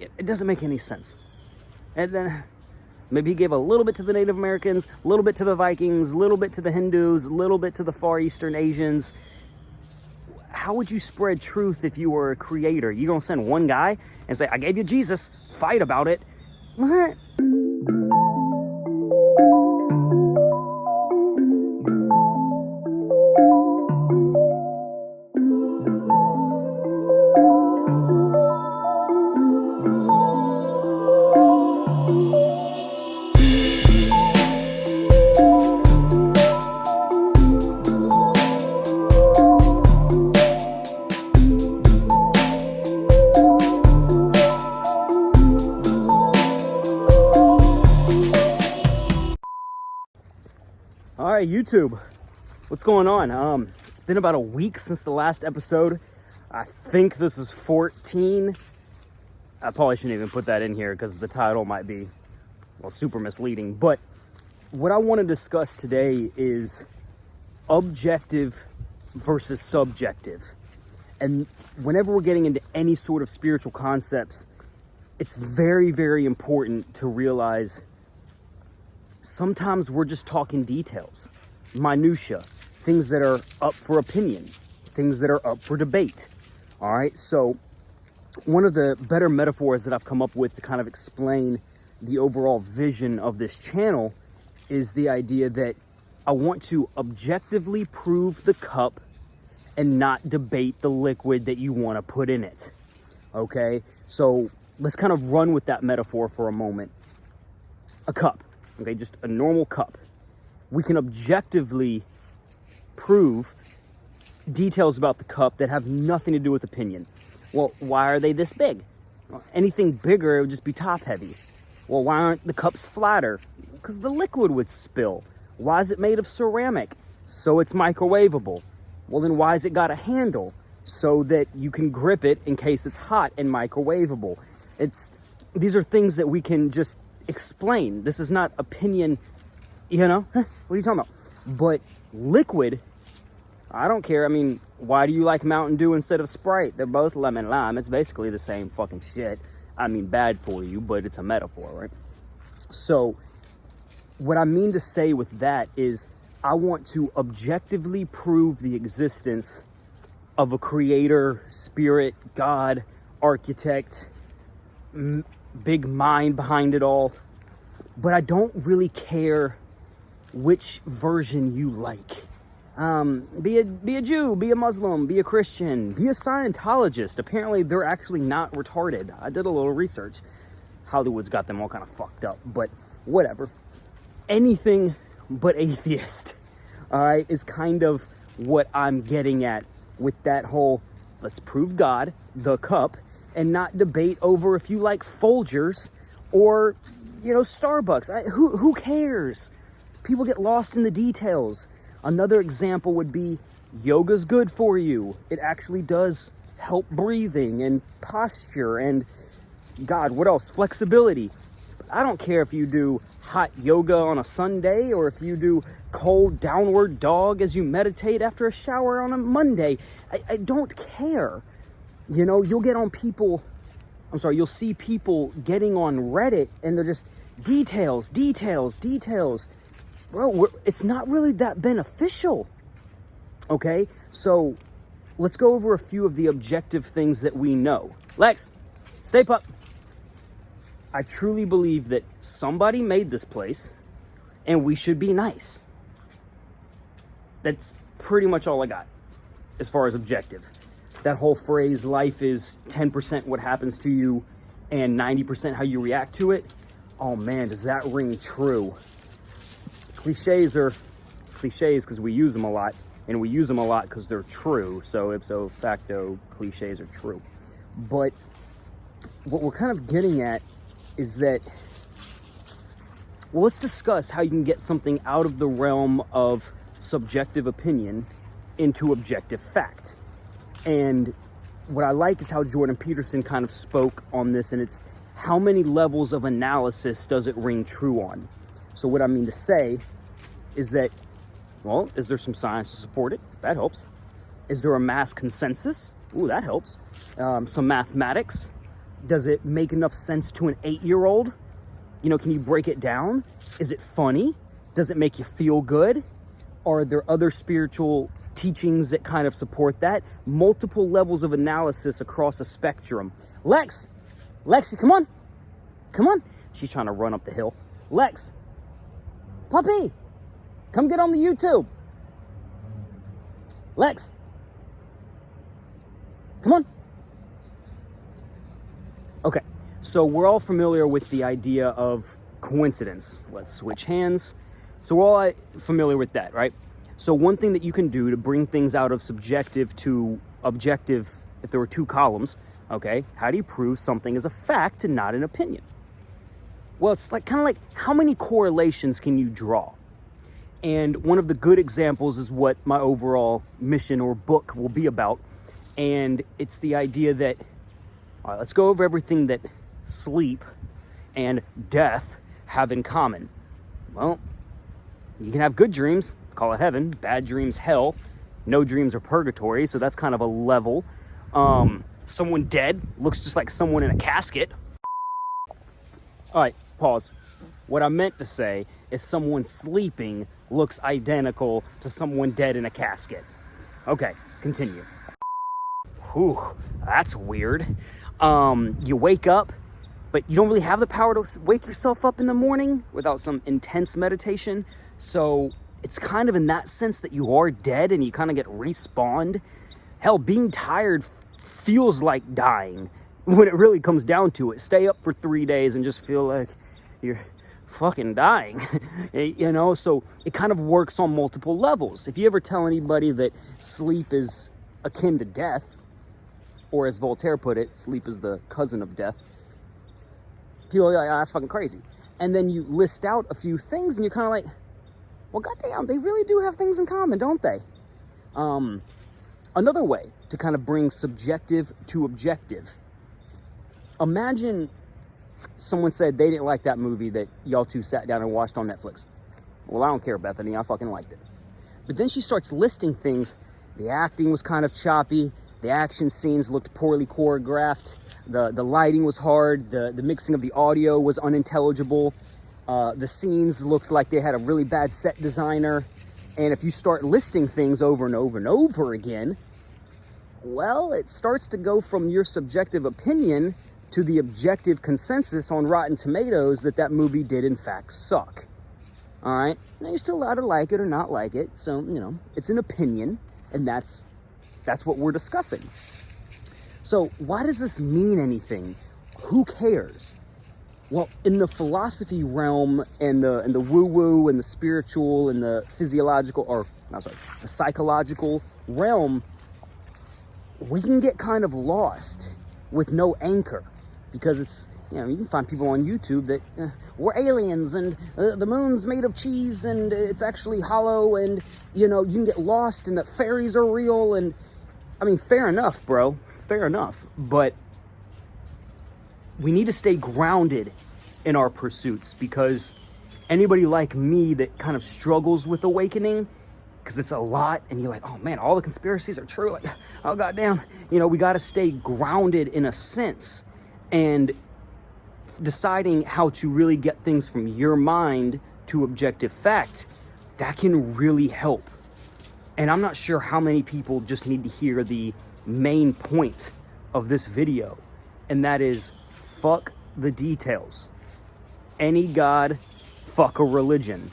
It doesn't make any sense. And then maybe he gave a little bit to the Native Americans, a little bit to the Vikings, a little bit to the Hindus, a little bit to the Far Eastern Asians. How would you spread truth if you were a creator? You gonna send one guy and say, I gave you Jesus, fight about it? What? All right, YouTube, what's going on? It's been about a week since the last episode. I think this is 14. I probably shouldn't even put that in here because the title might be, well, super misleading. But what I want to discuss today is objective versus subjective. And whenever we're getting into any sort of spiritual concepts, it's very, very important to realize sometimes we're just talking details, minutia, things that are up for opinion, things that are up for debate. All right, so one of the better metaphors that I've come up with to kind of explain the overall vision of this channel is the idea that I want to objectively prove the cup and not debate the liquid that you want to put in it. Okay, so let's kind of run with that metaphor for a moment. A cup. Okay, just a normal cup. We can objectively prove details about the cup that have nothing to do with opinion. Well, why are they this big? Well, anything bigger, it would just be top heavy. Well, why aren't the cups flatter? Because the liquid would spill. Why is it made of ceramic? So it's microwavable. Well, then why has it got a handle? So that you can grip it in case it's hot and microwavable. These are things that we can just explain. This is not opinion, what are you talking about? But liquid, I don't care. I mean, why do you like Mountain Dew instead of Sprite? They're both lemon lime. It's basically the same fucking shit. I mean, bad for you, but it's a metaphor, right? So what I mean to say with that is I want to objectively prove the existence of a creator, spirit, God, architect, big mind behind it all, but I don't really care which version you like. Be a Jew, be a Muslim, be a Christian, be a Scientologist. Apparently they're actually not retarded. I did a little research. Hollywood's got them all kind of fucked up, but whatever. Anything but atheist, all right, is kind of what I'm getting at with that whole let's prove God, the cup, and not debate over if you like Folgers or, Starbucks. Who cares? People get lost in the details. Another example would be yoga's good for you. It actually does help breathing and posture and, God, what else? Flexibility. But I don't care if you do hot yoga on a Sunday or if you do cold downward dog as you meditate after a shower on a Monday. I don't care. You'll see people getting on Reddit and they're just details. Bro, it's not really that beneficial. Okay, so let's go over a few of the objective things that we know. Lex, stay put. I truly believe that somebody made this place and we should be nice. That's pretty much all I got as far as objective. That whole phrase, life is 10% what happens to you and 90% how you react to it. Oh man, does that ring true? Cliches are cliches because we use them a lot, and we use them a lot because they're true. So ipso facto, cliches are true. But what we're kind of getting at is that, well, let's discuss how you can get something out of the realm of subjective opinion into objective fact. And what I like is how Jordan Peterson kind of spoke on this, and it's how many levels of analysis does it ring true on? So what I mean to say is that, well, is there some science to support it? That helps. Is there a mass consensus? Ooh, that helps. Some mathematics. Does it make enough sense to an 8-year-old? You know, can you break it down? Is it funny? Does it make you feel good? Are there other spiritual teachings that kind of support that? Multiple levels of analysis across a spectrum. Lexi, come on. Come on. She's trying to run up the hill. Lex, puppy, come get on the YouTube. Lex, come on. Okay, so we're all familiar with the idea of coincidence. Let's switch hands. So we're all familiar with that, right? So one thing that you can do to bring things out of subjective to objective, if there were 2 columns, okay, how do you prove something is a fact and not an opinion? Well, it's like kind of like how many correlations can you draw? And one of the good examples is what my overall mission or book will be about. And it's the idea that, all right, let's go over everything that sleep and death have in common. Well, you can have good dreams, call it heaven, bad dreams, hell, no dreams are purgatory, so that's kind of a level. Someone dead looks just like someone in a casket. All right, pause. What I meant to say is someone sleeping looks identical to someone dead in a casket. Okay, continue. Whew, that's weird. You wake up, but you don't really have the power to wake yourself up in the morning without some intense meditation. So it's kind of in that sense that you are dead and you kind of get respawned. Hell, being tired feels like dying when it really comes down to it. Stay up for 3 days and just feel like you're fucking dying, you know? So it kind of works on multiple levels. If you ever tell anybody that sleep is akin to death, or as Voltaire put it, sleep is the cousin of death, people are like, oh, that's fucking crazy. And then you list out a few things and you're kind of like, well, goddamn, they really do have things in common, don't they? Another way to kind of bring subjective to objective. Imagine someone said they didn't like that movie that y'all two sat down and watched on Netflix. Well, I don't care, Bethany, I fucking liked it. But then she starts listing things. The acting was kind of choppy. The action scenes looked poorly choreographed. The lighting was hard. The mixing of the audio was unintelligible. The scenes looked like they had a really bad set designer. And if you start listing things over and over and over again, well, it starts to go from your subjective opinion to the objective consensus on Rotten Tomatoes that that movie did in fact suck. All right? Now, you're still allowed to like it or not like it. So, you know, it's an opinion, and that's what we're discussing. So why does this mean anything? Who cares? Well, in the philosophy realm and the woo-woo and the spiritual and the the psychological realm, we can get kind of lost with no anchor, because it's, you know, you can find people on YouTube that we're aliens and the moon's made of cheese and it's actually hollow, and, you know, you can get lost and the fairies are real. And I mean, fair enough, bro, fair enough. But we need to stay grounded in our pursuits, because anybody like me that kind of struggles with awakening, because it's a lot, and you're like, oh man, all the conspiracies are true. Like, oh goddamn, you know, we got to stay grounded in a sense, and deciding how to really get things from your mind to objective fact, that can really help. And I'm not sure how many people just need to hear the main point of this video, and that is, fuck the details. Any God, fuck a religion,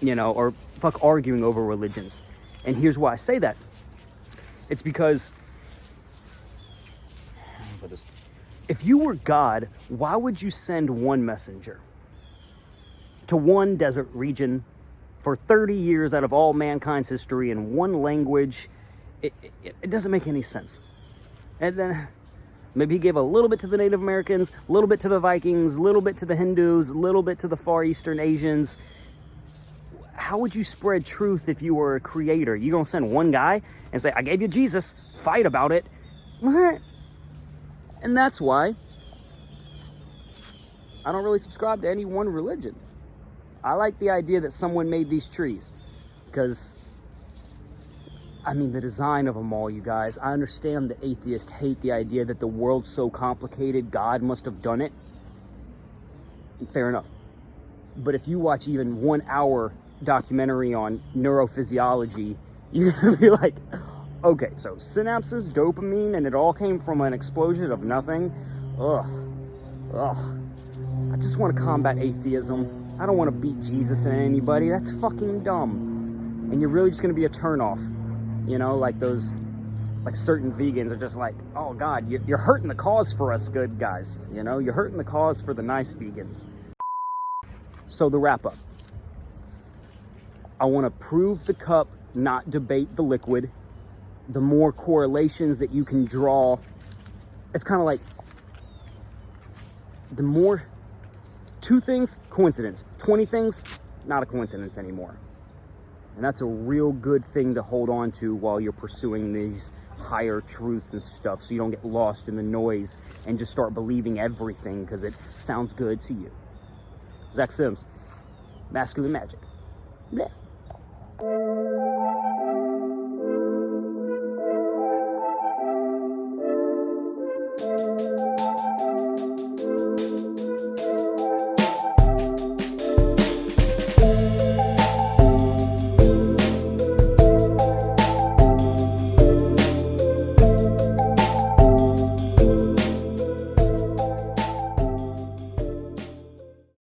you know, or fuck arguing over religions. And here's why I say that. It's because, if you were God, why would you send one messenger to one desert region for 30 years out of all mankind's history in one language? It doesn't make any sense. And then maybe he gave a little bit to the Native Americans, a little bit to the Vikings, a little bit to the Hindus, a little bit to the Far Eastern Asians. How would you spread truth if you were a creator? You gonna send one guy and say, I gave you Jesus, fight about it? What? And that's why I don't really subscribe to any one religion. I like the idea that someone made these trees, because I mean, the design of them all, you guys. I understand that atheists hate the idea that the world's so complicated, God must have done it. Fair enough. But if you watch even 1 hour documentary on neurophysiology, you're gonna be like, okay, so synapses, dopamine, and it all came from an explosion of nothing. Ugh. I just want to combat atheism. I don't want to beat Jesus and anybody. That's fucking dumb. And you're really just gonna be a turnoff. You know, like certain vegans are just like, oh God, you're hurting the cause for us good guys. You know, you're hurting the cause for the nice vegans. So the wrap up. I want to prove the cup, not debate the liquid. The more correlations that you can draw, it's kind of like the more 2 things, coincidence. 20 things, not a coincidence anymore. And that's a real good thing to hold on to while you're pursuing these higher truths and stuff, so you don't get lost in the noise and just start believing everything because it sounds good to you. Zack Symes, Masculine Magic. Bleh.